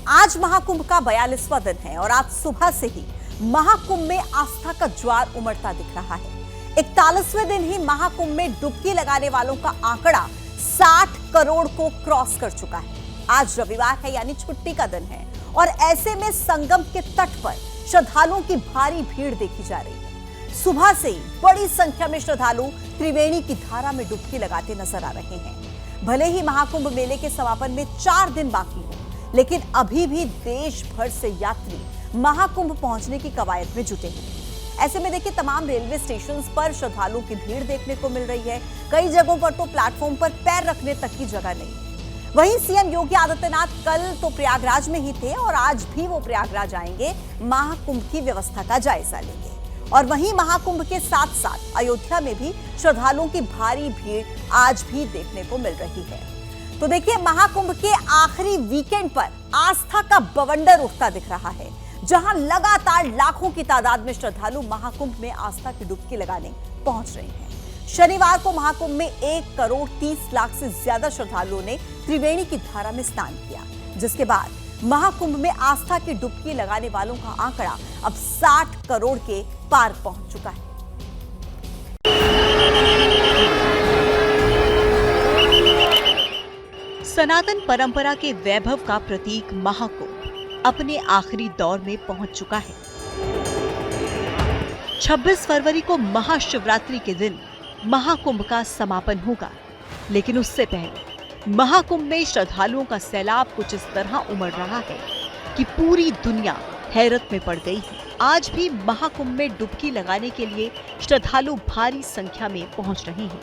आज महाकुंभ का 42वां दिन है और आज सुबह से ही महाकुंभ में आस्था का ज्वार उमड़ता दिख रहा है। 41वें दिन ही महाकुंभ में डुबकी लगाने वालों का आंकड़ा 60 करोड़ को क्रॉस कर चुका है। आज रविवार है यानी छुट्टी का दिन है और ऐसे में संगम के तट पर श्रद्धालुओं की भारी भीड़ देखी जा रही है। सुबह से ही बड़ी संख्या में श्रद्धालु त्रिवेणी की धारा में डुबकी लगाते नजर आ रहे हैं। भले ही महाकुंभ मेले के समापन में 4 दिन बाकी हो, लेकिन अभी भी देश भर से यात्री महाकुंभ पहुंचने की कवायद में जुटे हैं। ऐसे में देखिए तमाम रेलवे स्टेशंस पर श्रद्धालुओं की भीड़ देखने को मिल रही है। कई जगहों पर तो प्लेटफॉर्म पर पैर रखने तक की जगह नहीं। वहीं सीएम योगी आदित्यनाथ कल तो प्रयागराज में ही थे और आज भी वो प्रयागराज आएंगे, महाकुंभ की व्यवस्था का जायजा लेंगे। और वहीं महाकुंभ के साथ साथ अयोध्या में भी श्रद्धालुओं की भारी भीड़ आज भी देखने को मिल रही है। तो देखिए महाकुंभ के आखिरी वीकेंड पर आस्था का बवंडर उठता दिख रहा है, जहां लगातार लाखों की तादाद में श्रद्धालु महाकुंभ में आस्था की डुबकी लगाने पहुंच रहे हैं। शनिवार को महाकुंभ में 1 करोड़ 30 लाख से ज्यादा श्रद्धालुओं ने त्रिवेणी की धारा में स्नान किया, जिसके बाद महाकुंभ में आस्था की डुबकी लगाने वालों का आंकड़ा अब 60 करोड़ के पार पहुंच चुका है। सनातन परंपरा के वैभव का प्रतीक महाकुंभ अपने आखिरी दौर में पहुंच चुका है। 26 फरवरी को महाशिवरात्रि के दिन महाकुंभ का समापन होगा, लेकिन उससे पहले महाकुंभ में श्रद्धालुओं का सैलाब कुछ इस तरह उमड़ रहा है कि पूरी दुनिया हैरत में पड़ गई है। आज भी महाकुंभ में डुबकी लगाने के लिए श्रद्धालु भारी संख्या में पहुंच रहे हैं।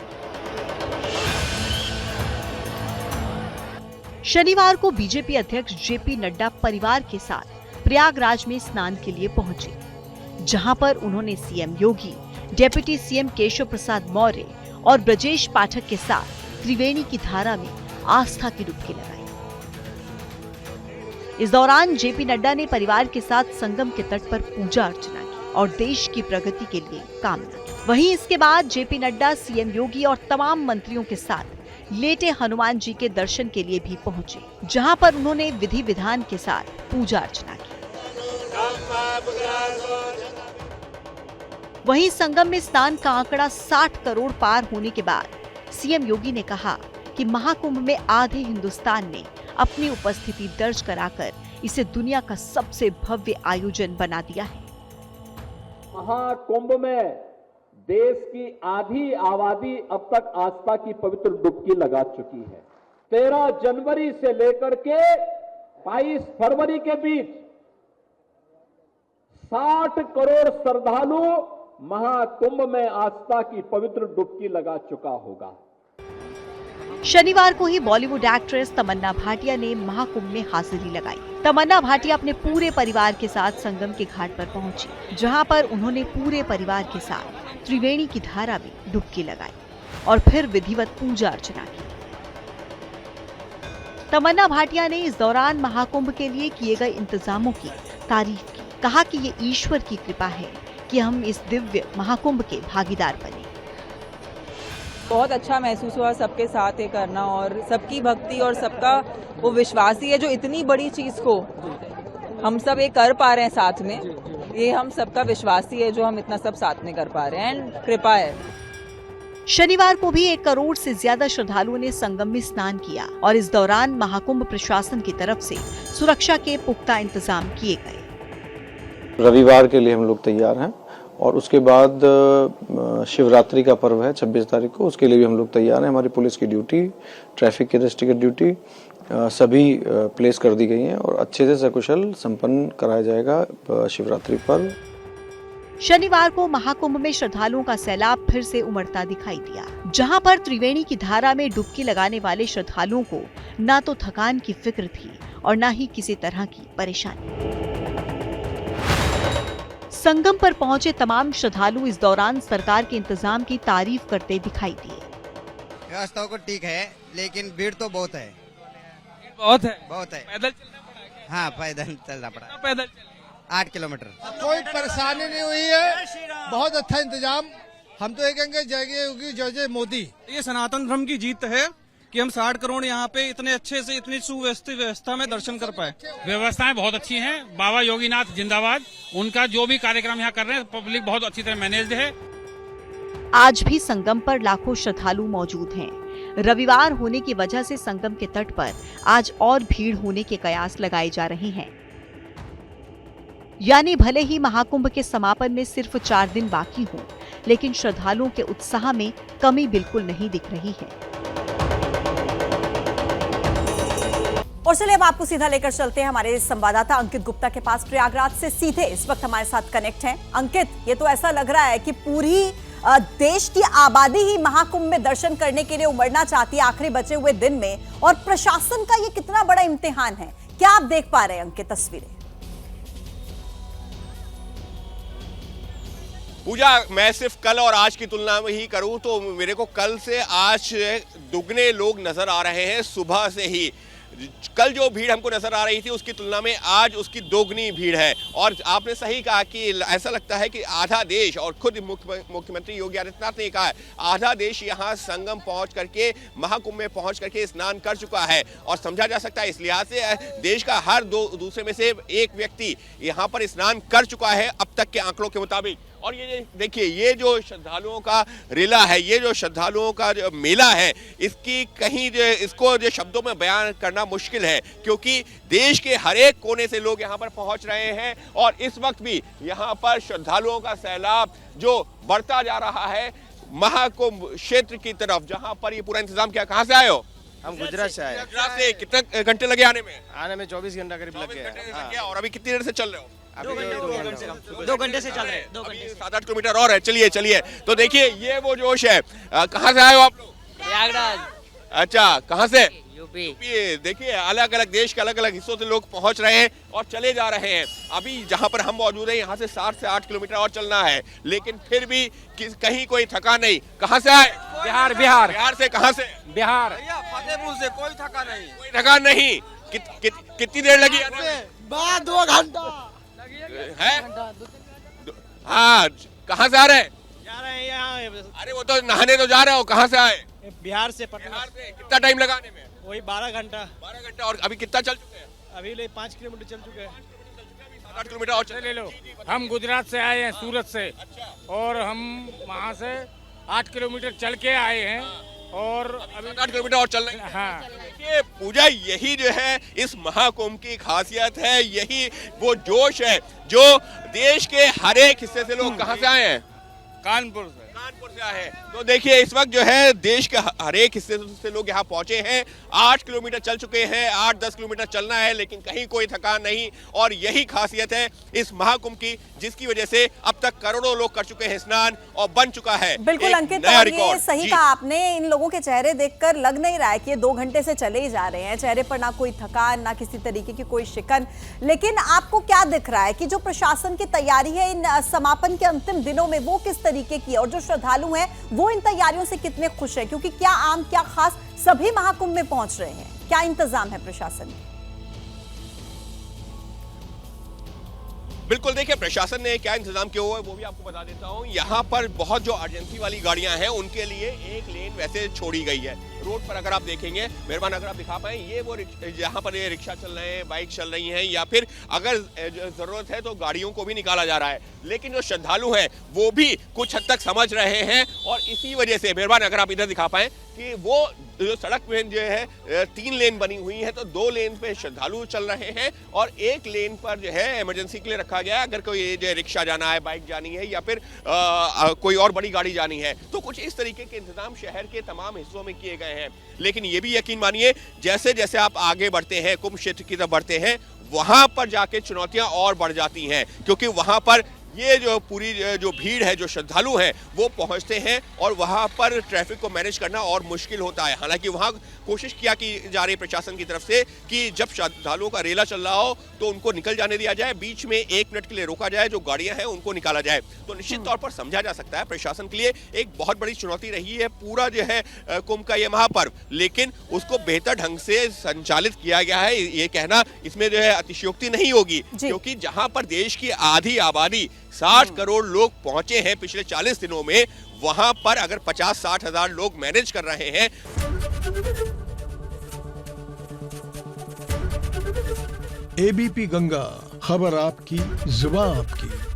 शनिवार को बीजेपी अध्यक्ष जेपी नड्डा परिवार के साथ प्रयागराज में स्नान के लिए पहुंचे, जहां पर उन्होंने सीएम योगी, डिप्टी सीएम केशव प्रसाद मौर्य और ब्रजेश पाठक के साथ त्रिवेणी की धारा में आस्था की डुबकी लगाई। इस दौरान जेपी नड्डा ने परिवार के साथ संगम के तट पर पूजा अर्चना की और देश की प्रगति के लिए कामना की। वहीं इसके बाद जेपी नड्डा सीएम योगी और तमाम मंत्रियों के साथ लेटे हनुमान जी के दर्शन के लिए भी पहुंचे, जहां पर उन्होंने विधि विधान के साथ पूजा अर्चना की। वहीं संगम में स्नान का आंकड़ा 60 करोड़ पार होने के बाद सीएम योगी ने कहा कि महाकुंभ में आधे हिंदुस्तान ने अपनी उपस्थिति दर्ज कराकर इसे दुनिया का सबसे भव्य आयोजन बना दिया है। महाकुंभ में देश की आधी आबादी अब तक आस्था की पवित्र डुबकी लगा चुकी है। 13 जनवरी से लेकर के 22 फरवरी के बीच 60 करोड़ श्रद्धालु महाकुंभ में आस्था की पवित्र डुबकी लगा चुका होगा। शनिवार को ही बॉलीवुड एक्ट्रेस तमन्ना भाटिया ने महाकुंभ में हाजिरी लगाई। तमन्ना भाटिया अपने पूरे परिवार के साथ संगम के घाट पर पहुंची, जहां पर उन्होंने पूरे परिवार के साथ त्रिवेणी की धारा में डुबकी लगाई और फिर विधिवत पूजा अर्चना की। तमन्ना भाटिया ने इस दौरान महाकुंभ के लिए किए गए इंतजामों की तारीफ की, कहा कि ये ईश्वर की कृपा है कि हम इस दिव्य महाकुंभ के भागीदार बने। बहुत अच्छा महसूस हुआ सबके साथ ये करना और सबकी भक्ति और सबका वो विश्वास ही है जो इतनी बड़ी चीज को हम सब ये कर पा रहे हैं साथ में। ये हम सबका विश्वास ही है जो हम इतना सब साथ में कर पा रहे हैं एंड कृपा है। शनिवार को भी 1 करोड़ से ज्यादा श्रद्धालुओं ने संगम में स्नान किया और इस दौरान महाकुंभ प्रशासन की तरफ से सुरक्षा के पुख्ता इंतजाम किए गए। रविवार के लिए हम लोग तैयार हैं और उसके बाद शिवरात्रि का पर्व है 26 तारीख को, उसके लिए भी हम लोग तैयार हैं। हमारी पुलिस की ड्यूटी, ट्रैफिक की रजिस्ट्री की ड्यूटी सभी प्लेस कर दी गई हैं और अच्छे से सकुशल संपन्न कराया जाएगा शिवरात्रि पर्व। शनिवार को महाकुंभ में श्रद्धालुओं का सैलाब फिर से उमड़ता दिखाई दिया, जहां पर त्रिवेणी की धारा में डुबकी लगाने वाले श्रद्धालुओं को न तो थकान की फिक्र थी और न ही किसी तरह की परेशानी। संगम पर पहुंचे तमाम श्रद्धालु इस दौरान सरकार के इंतजाम की तारीफ करते दिखाई दिए। व्यवस्था को ठीक है, लेकिन भीड़ तो बहुत है। बहुत है। पैदल चलना पड़ा? हाँ, पैदल चलना पड़ा। पैदल 8 किलोमीटर। कोई परेशानी नहीं हुई है, बहुत अच्छा इंतजाम। हम तो ये कहेंगे जय योगी जय जय मोदी। ये सनातन धर्म की जीत है कि हम 60 करोड़ यहाँ पे इतने अच्छे से इतनी सुव्यवस्थित व्यवस्था में दर्शन कर पाए। व्यवस्थाएं बहुत अच्छी हैं। बाबा योगीनाथ जिंदाबाद। उनका जो भी कार्यक्रम यहाँ कर रहे हैं पब्लिक बहुत अच्छी तरह मैनेज्ड है। आज भी संगम पर लाखों श्रद्धालु मौजूद हैं। रविवार होने की वजह से संगम के तट पर आज और भीड़ होने के कयास लगाए जा रहे हैं। यानी भले ही महाकुंभ के समापन में सिर्फ 4 दिन बाकी हों, लेकिन श्रद्धालुओं के उत्साह में कमी बिल्कुल नहीं दिख रही है। और चलिए अब आपको सीधा लेकर चलते हैं हमारे संवाददाता अंकित गुप्ता के पास। प्रयागराज से सीधे इस वक्त हमारे साथ कनेक्ट हैं। अंकित, ये तो ऐसा लग रहा है कि पूरी देश की आबादी ही महाकुंभ में दर्शन करने के लिए उमड़ना चाहती है आखिरी बचे हुए दिन में, और प्रशासन का ये कितना बड़ा इम्तिहान है। क्या आप देख पा रहे हैं अंकित तस्वीरें? पूजा, मैं सिर्फ कल और आज की तुलना में ही करूं तो मेरे को कल से आज दुगने लोग नजर आ रहे हैं। सुबह से ही कल जो भीड़ हमको नजर आ रही थी उसकी तुलना में आज उसकी दोगुनी भीड़ है। और आपने सही कहा कि ऐसा लगता है कि आधा देश, और खुद मुख्यमंत्री योगी आदित्यनाथ ने कहा है, आधा देश यहाँ संगम पहुंच करके महाकुंभ में पहुंच करके स्नान कर चुका है। और समझा जा सकता है इस लिहाज से देश का हर दूसरे में से एक व्यक्ति यहाँ पर स्नान कर चुका है अब तक के आंकड़ों के मुताबिक। और ये देखिए, ये जो श्रद्धालुओं का रेला है, ये जो श्रद्धालुओं का जो मेला है, इसकी कहीं इसको जो शब्दों में बयान करना मुश्किल है, क्योंकि देश के हर एक कोने से लोग यहाँ पर पहुँच रहे हैं। और इस वक्त भी यहाँ पर श्रद्धालुओं का सैलाब जो बढ़ता जा रहा है महाकुंभ क्षेत्र की तरफ, जहाँ पर ये पूरा इंतजाम किया। कहाँ से आए हो? हम गुजरात से आए। गुजरात से। कितने घंटे लगे आने में? आने में 24 घंटा करीब लग गया। और अभी कितनी देर से चल रहे हो? 2 घंटे से चल रहे हैं। 7-8 किलोमीटर और है। चलिए। तो देखिए, ये वो जोश है। कहाँ से आए हो आप लोग? प्रयागराज। अच्छा, कहाँ से? यूपी। देखिए, अलग अलग देश के अलग अलग हिस्सों से लोग पहुंच रहे हैं और चले जा रहे हैं। अभी जहां पर हम मौजूद हैं यहाँ से 7 से 8 किलोमीटर और चलना है, लेकिन फिर भी कहीं कोई थका नहीं। कहाँ से आए? बिहार से। कहाँ से? बिहार। फतेहपुर से। कोई थका नहीं। कोई थका नहीं। कितनी देर लगी? 2 घंटा है। हाँ, कहाँ से आ रहे हैं? जा रहे हैं यहाँ। अरे वो तो नहाने तो जा रहे हो। कहाँ से आए? बिहार से, पटना। बिहार से। कितना टाइम लगा आने में? वही 12 घंटा। 12 घंटा। और अभी कितना चल चुके हैं? अभी 5 किलोमीटर चल चुके हैं। 7-8 किलोमीटर और ले लो। हम गुजरात से आए हैं, सूरत से। और हम वहाँ से 8 किलोमीटर चल के आए हैं और अभी 8 किलोमीटर और चल रहे हैं। हाँ, ये पूजा, यही जो है इस महाकुंभ की खासियत है, यही वो जोश है जो देश के हर एक हिस्से से लोग। कहाँ से आए हैं? कानपुर से आए हैं। तो देखिए, इस वक्त जो है देश के हर एक हिस्से से लोग यहाँ पहुंचे हैं। 8 किलोमीटर चल चुके हैं, 8-10 किलोमीटर चलना है, लेकिन कहीं कोई थकान नहीं। और यही खासियत है इस महाकुंभ की, जिसकी वजह से अब तक करोड़ों लोग कर चुके हैं स्नान और बन चुका है बिल्कुल अंकित, और ये सही कहा आपने। इन लोगों के चेहरे देखकर लग नहीं रहा है कि ये 2 घंटे से चले ही जा रहे हैं। चेहरे पर ना कोई थकान, ना किसी तरीके की कोई शिकन। लेकिन आपको क्या दिख रहा है कि जो प्रशासन की तैयारी है इन समापन के अंतिम दिनों में, वो किस तरीके की है? और जो श्रद्धालु हैं वो इन तैयारियों से कितने खुश हैं? क्योंकि क्या आम क्या खास सभी महाकुंभ में पहुंच रहे हैं। क्या इंतजाम है प्रशासन के? बिल्कुल, देखिए प्रशासन ने क्या इंतजाम किया हुआ है वो भी आपको बता देता हूँ। यहाँ पर बहुत जो अर्जेंसी वाली गाड़ियां हैं उनके लिए एक लेन वैसे छोड़ी गई है। रोड पर अगर आप देखेंगे, मेहरबान अगर आप दिखा पाए, ये वो यहाँ पर ये रिक्शा चल रहे हैं, बाइक चल रही हैं, या फिर अगर जरूरत है तो गाड़ियों को भी निकाला जा रहा है। लेकिन जो श्रद्धालु हैं वो भी कुछ हद तक समझ रहे हैं, और इसी वजह से मेहरबान अगर आप इधर दिखा पाए कि वो जो सड़क में जो है 3 लेन बनी हुई है, तो 2 लेन पे श्रद्धालु चल रहे हैं और 1 लेन पर जो है इमरजेंसी के लिए रखा गया है। अगर कोई जो रिक्शा जाना है, बाइक जानी है, या फिर कोई और बड़ी गाड़ी जानी है, तो कुछ इस तरीके के इंतजाम शहर के तमाम हिस्सों में किए गए हैं। लेकिन ये भी यकीन मानिए, जैसे जैसे आप आगे बढ़ते हैं, कुंभ क्षेत्र की तरफ बढ़ते हैं, वहां पर जाके चुनौतियां और बढ़ जाती हैं, क्योंकि वहां पर ये जो पूरी जो भीड़ है, जो श्रद्धालु हैं, वो पहुंचते हैं और वहां पर ट्रैफिक को मैनेज करना और मुश्किल होता है। हालांकि वहां कोशिश किया की जा रही प्रशासन की तरफ से कि जब श्रद्धालुओं का रेला चल रहा हो तो उनको निकल जाने दिया जाए, बीच में 1 मिनट के लिए रोका जाए, जो गाड़ियां हैं उनको निकाला जाए। तो निश्चित तौर पर समझा जा सकता है प्रशासन के लिए एक बहुत बड़ी चुनौती रही है पूरा जो है कुंभ का ये महापर्व, लेकिन उसको बेहतर ढंग से संचालित किया गया है। ये कहना इसमें जो है अतिशयोक्ति नहीं होगी, क्योंकि जहां पर देश की आधी आबादी 60 करोड़ लोग पहुंचे हैं पिछले 40 दिनों में, वहां पर अगर 50-60 हजार लोग मैनेज कर रहे हैं एबीपी गंगा, खबर आपकी, जुबान आपकी।